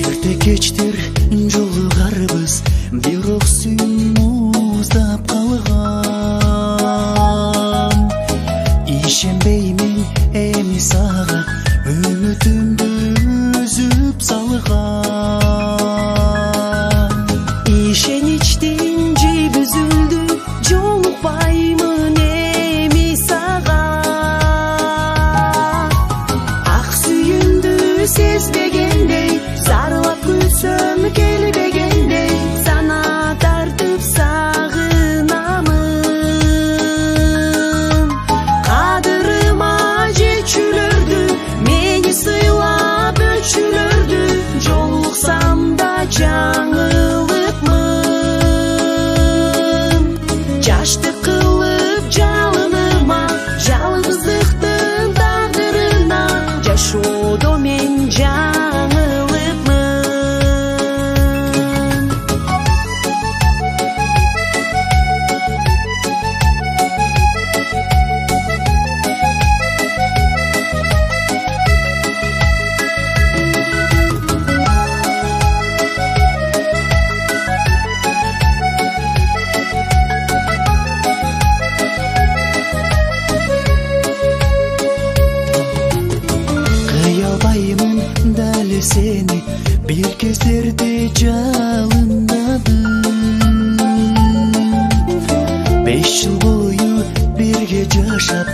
Эрте кечтир жолугарбыз, бирок сүйүүм уздап калган. Ишенбеймин эми сага, үмүтүмдү үзүп салган. Ишеничтин жиби үзүлдү, жолукпаймын эми сага. Ак сүйүүмдү сезбегендей, зарлап күлсөм келбегендей, сана тартып сагынамын. Кадырыма жетчүлөрдү, мени сыйлап өтчүлөрдү, жолуксам да жаңылыпмын. Жаштык кылып жалыныма, жалгыздыктын тагдырына, жашоодо мен сени бир кездерде жалындадым. 5 жыл бою бирге жашап,